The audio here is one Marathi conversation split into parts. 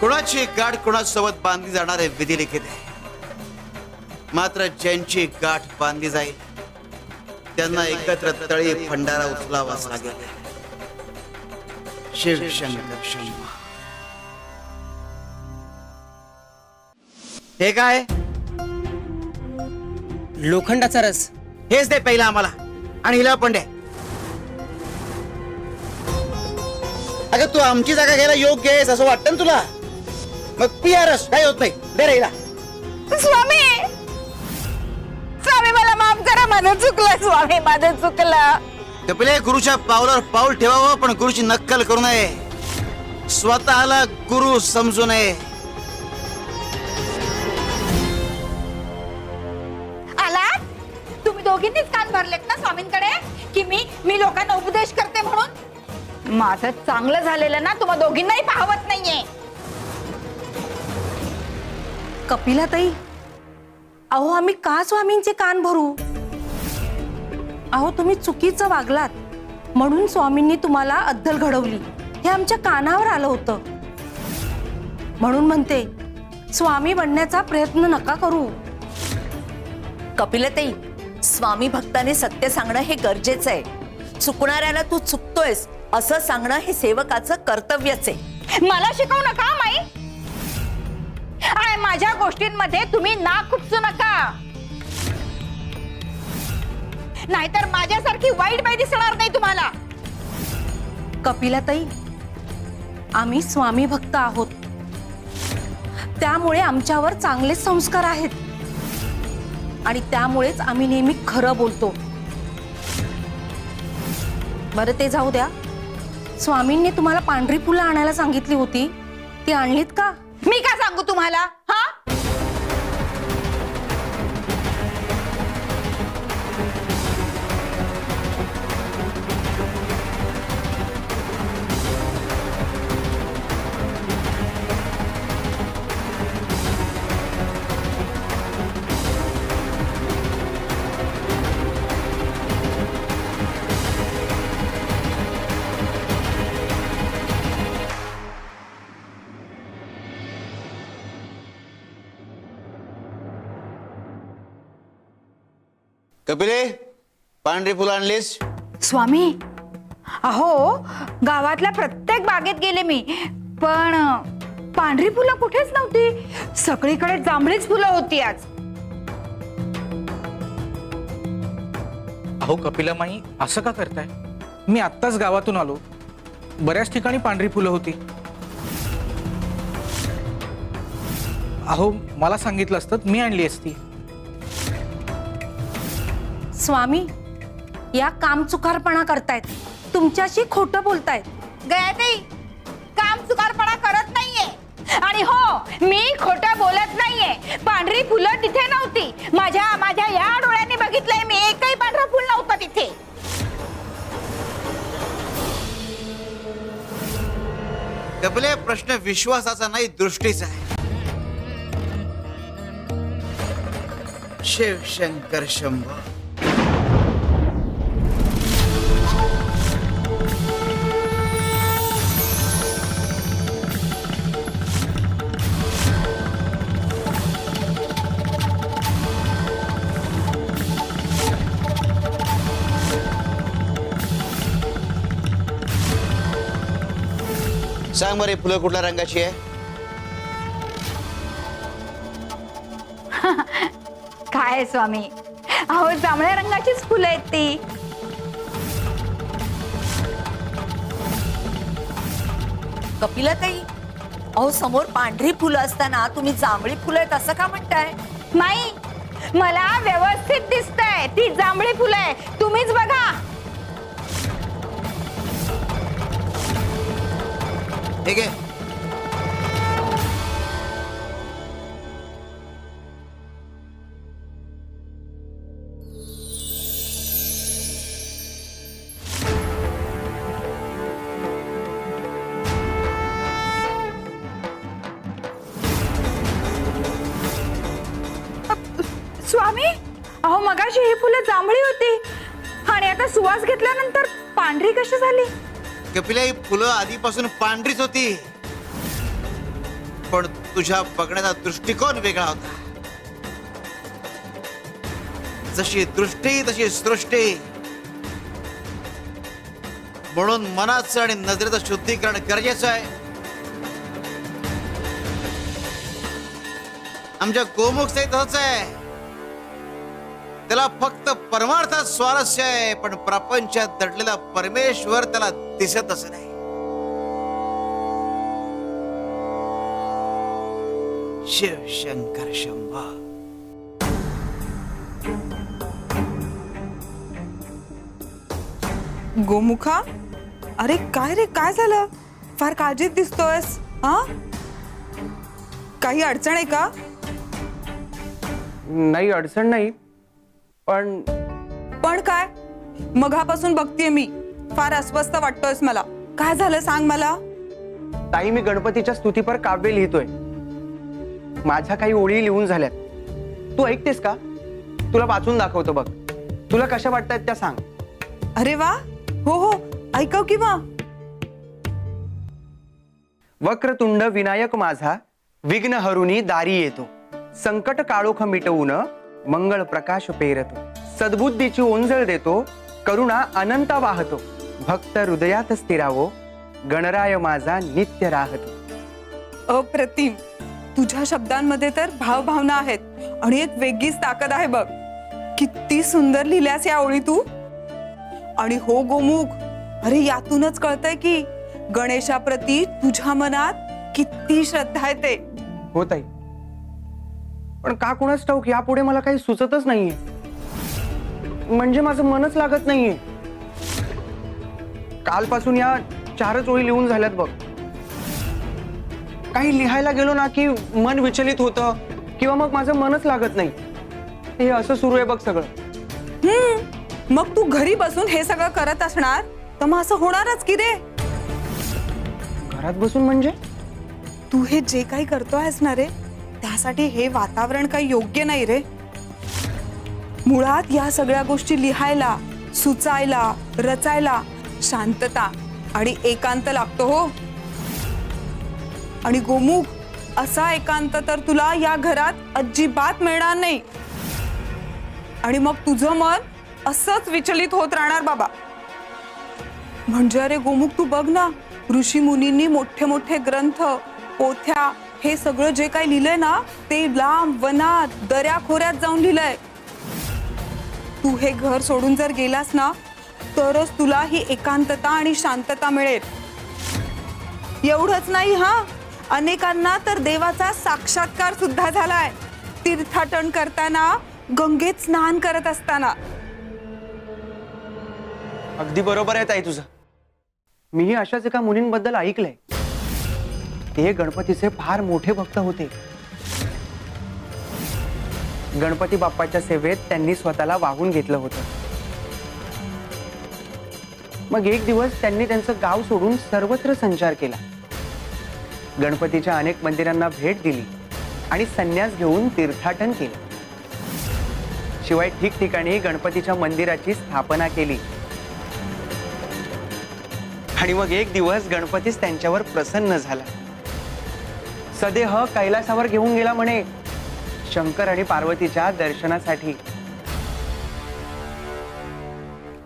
कोणाची गाठ कोणासोबत बांधली जाणार आहे विधिलिखित आहे, मात्र ज्यांची गाठ बांधली जाईल त्यांना एकत्र तळी भंडारा उचलावाच लागेल. शिवशंकर शंभो. हे काय? लोखंडाचा रस. हेच दे पहिला आम्हाला आणि हिला पण दे. अगं तू आमची जागा घ्यायला योग्य आहेस असं वाटतं ना तुला? मग पिया रस, काही होत नाही. दे रे हिला. स्वामी, स्वामी मला माफ करा, माझं चुकलं स्वामी, माझं चुकलं. कपिले, गुरुच्या पावलावर पाऊल ठेवावं पण गुरुची नक्कल करू नये. स्वतःला गुरु समजू नये. आलात तुम्ही दोघींनीच कान भरलेत ना स्वामींकडे की मी लोकांना उपदेश करते म्हणून. माझं चांगलं झालेलं ना तुम्हा दोघींनाही पाहवत नाहीये. कपिलाताई, अहो आम्ही का स्वामींचे कान भरू? अहो तुम्ही चुकीचं वागलात म्हणून स्वामींनी तुम्हाला अद्दल घडवली, हे आमच्या कानावर आलं होतं. म्हणून म्हणते, स्वामी बनण्याचा प्रयत्न नका करू. कपिलताई, स्वामी भक्ताने सत्य सांगणं हे गरजेचं आहे. चुकणाऱ्याला तू चुकतोयस असं सांगणं हे सेवकाचं कर्तव्यच आहे. मला शिकवू नका माई. आणि माझ्या गोष्टींमध्ये तुम्ही नाक खुपसू नका, नाहीतर माझ्यासारखी वाईट बाई दिसणार नाही तुम्हाला. कपिलाताई, आम्ही स्वामी भक्त आहोत, त्यामुळे आमच्यावर चांगले संस्कार आहेत आणि त्यामुळेच आम्ही नेहमी खरं बोलतो. बरं ते जाऊ द्या. स्वामींनी तुम्हाला पांढरी फुलं आणायला सांगितली होती, ती आणलीत का? मी का सांगू तुम्हाला? हा, कपिले, पांढरी फुलं आणलीस? स्वामी, अहो गावातल्या प्रत्येक बागेत गेले मी, पण पांढरी फुलं कुठेच नव्हती. सगळीकडे जांभळीच फुलं होती आज. अहो कपिलामाई, असं का करताय? मी आत्ताच गावातून आलो, बऱ्याच ठिकाणी पांढरी फुलं होती. अहो मला सांगितलं असतं मी आणली असती. स्वामी या कामचुकारपणा करतायत, तुमच्याशी खोटं बोलतायत. गयाताई, काम चुकारपणा करत नाहीये आणि हो मी खोटं बोलत नाहीये. पांढरी फुलं तिथे नव्हती. माझ्या या डोळ्यांनी बघितलंय मी, एकही पांढरं फुल नव्हतं तिथे. कपिले, प्रश्न विश्वासाचा नाही, दृष्टीचा आहे. शिवशंकर शंभो. सांग बरे, फुलं कुठल्या रंगाची आहे? काय स्वामी, अहो जांभळ्या रंगाचीच फुलं आहेत ती. कपिलताई, अहो समोर पांढरी फुलं असताना तुम्ही जांभळी फुलं आहेत असं का म्हणताय? नाही, मला व्यवस्थित दिसतंय ती जांभळी फुलं आहे. तुम्हीच बघा. ठीक आहे. स्वामी, अहो मगाशी ही फुलं जांभळी होती आणि आता सुवास घेतल्यानंतर पांढरी कशी झाली? कपिला, ही फुलं आधीपासून पांढरीच होती. पण तुझ्या बघण्याचा दृष्टिकोन वेगळा होता. जशी दृष्टी तशी सृष्टी. म्हणून मनाचं आणि नजरेचं शुद्धीकरण गरजेचं आहे. आमच्या गोमुखचंही तसंच आहे. त्याला फक्त परमार्थात स्वारस्य आहे, पण प्रपंचात दडलेला परमेश्वर त्याला दिसतच नाही. शिव शंकर शंभा. गोमुखा, अरे काय रे, काय झालं? फार काळजीत दिसतोयस. हा, काही अडचण आहे का? नाही, अडचण नाही, पण पण काय? मघापासून बघतीये मी, फार अस्वस्थ वाटतोयस मला. काय झालं सांग मला. ताई, मी गणपतीच्या स्तुतीपर काव्य लिहितोय. माझ्या काही ओळी लिहून झाल्यात. तू ऐकतेस का? तुला वाचून दाखवतो बघ. तुला कशा वाटतायत त्या सांग. अरे वा, हो हो, ऐकव की मग. वक्रतुंड विनायक माझा, विघ्न हरुनी दारी येतो. संकट काळोख मिटवून मंगळ प्रकाश पेरतो. सद्बुद्धीची ओंजळ देतो, करुणा अनंत वाहतो. भक्त हृदयात स्थिरावो, गणराय माझा नित्य राहतो. अप्रतिम. तुझ्या शब्दांमध्ये तर भावभावना आहेत आणि एक वेगळीच ताकद आहे बघ. किती सुंदर लिहिल्यास या ओळी तू. आणि हो गोमुख, अरे यातूनच कळतंय की गणेशाप्रती तुझ्या मनात किती श्रद्धा आहे ते. हो ताई, पण का कुणाच ठाऊक यापुढे मला काही सुचतच नाहीये. म्हणजे माझं मनच लागत नाहीये. कालपासून या 4च ओळी लिहून झाल्यात बघ. काही लिहायला गेलो ना की मन विचलित होतं किंवा मग माझं मनच लागत नाही. हे असं सुरू आहे बघ सगळं. मग तू घरी बसून हे सगळं करत असणार तर मग असं होणारच की रे. घरात बसून म्हणजे? तू हे जे काही करतोयस ना रे, त्यासाठी हे वातावरण काही योग्य नाही रे. मुळात या सगळ्या गोष्टी लिहायला, सुचायला, रचायला शांतता आणि एकांत लागतो हो. आणि गोमुख, असा एकांत तर तुला या घरात अजिबात मिळणार नाही. आणि मग तुझं मन असंच विचलित होत राहणार बाबा. म्हणजे अरे गोमुख, तू बघ ना, ऋषी मुनींनी मोठे मोठे ग्रंथ, पोथ्या, हे सगळं जे काही लिहिलंय ना, ते लांब वनात, दऱ्या खोऱ्यात जाऊन लिहिलंय. तू हे घर सोडून जर गेलास ना, तरच तुला ही एकांतता आणि शांतता मिळेल. एवढंच नाही हा, अनेकांना तर देवाचा साक्षात्कार सुद्धा झालाय. तीर्थाटन करताना, गंगेत स्नान करत असताना. अगदी बरोबर आहे ताई तुझं. मीही अशाच एका मुलींबद्दल ऐकलंय. ते गणपतीचे फार मोठे भक्त होते. गणपती बाप्पाच्या सेवेत त्यांनी स्वतःला वाहून घेतलं होतं. मग एक दिवस त्यांनी त्यांचं गाव सोडून सर्वत्र संचार केला. गणपतीच्या अनेक मंदिरांना भेट दिली आणि संन्यास घेऊन तीर्थाटन केलं. शिवाय ठिकठिकाणी गणपतीच्या मंदिराची स्थापना केली. आणि मग एक दिवस गणपतीच त्यांच्यावर प्रसन्न झाला. सदेह कैलासावर घेऊन गेला म्हणे, शंकर आणि पार्वतीच्या दर्शनासाठी.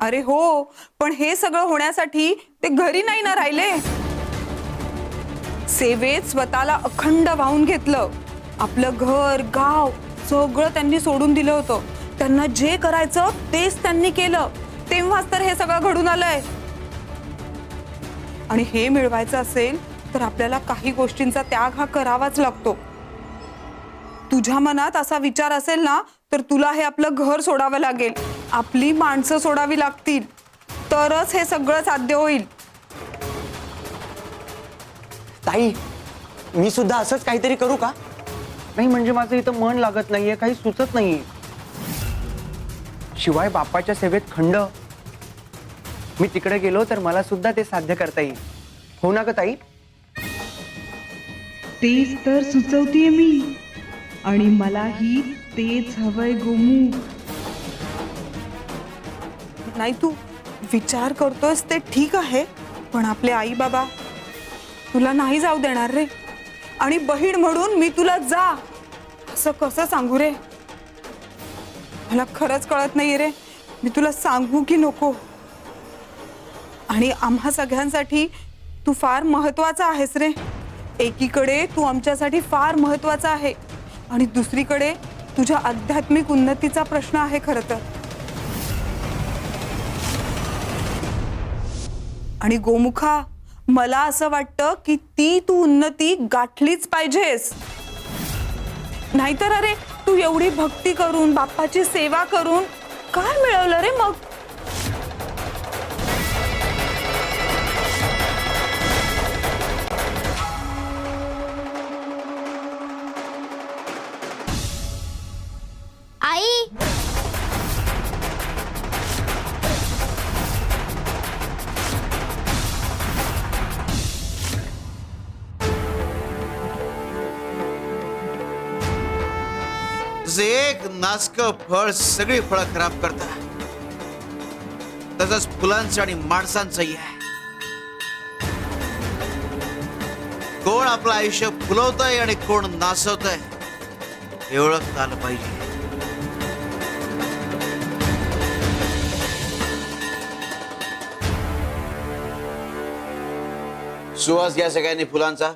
अरे हो, पण हे सगळं होण्यासाठी ते घरी नाही ना राहिले. सेवेत स्वतःला अखंड वाहून घेतलं. आपलं घर, गाव सगळं त्यांनी सोडून दिलं होतं. त्यांना जे करायचं तेच त्यांनी केलं. तेव्हाच तर हे सगळं घडून आलंय. आणि हे मिळवायचं असेल तर आपल्याला काही गोष्टींचा त्याग हा करावाच लागतो. तुझ्या मनात असा विचार असेल ना, तर तुला हे आपलं घर सोडावं लागेल, आपली माणसं सोडावी लागतील, तरच हे सगळं साध्य होईल. ताई, मी सुद्धा असंच काहीतरी करू का? नाही, म्हणजे माझं इथं मन लागत नाहीये, काही सुचत नाहीये. शिवाय बाप्पाच्या सेवेत खंड. मी तिकडे गेलो तर मला सुद्धा ते साध्य करता येईल. हो ना ग ताई? तेच तर सुचवतेय मी. आणि मलाही तेच हवंय गोमुख. नाही, तू विचार करतोयस ते ठीक आहे, पण आपले आई बाबा तुला नाही जाऊ देणार रे. आणि बहीण म्हणून मी तुला जा असं कसं सांगू रे? मला खरंच कळत नाहीये रे, मी तुला सांगू की नको. आणि आम्हा सगळ्यांसाठी तू फार महत्वाचा आहेस रे. एकीकडे तू आमच्यासाठी फार महत्वाचा आहे आणि दुसरीकडे तुझ्या आध्यात्मिक उन्नतीचा प्रश्न आहे खरं तर. आणि गोमुखा, मला असं वाटतं की ती तू उन्नती गाठलीच पाहिजेस. नाहीतर अरे तू एवढी भक्ती करून बाप्पाची सेवा करून काय मिळवलं रे मग? आई, जसे एक नासक फळ सगळी फळं खराब करतात, तसंच फुलांचं आणि माणसांचंही आहे. कोण आपलं आयुष्य फुलवतंय आणि कोण नासवतंय हे ओळखता आलं पाहिजे. सुवास घ्या सगळ्यांनी फुलांचा.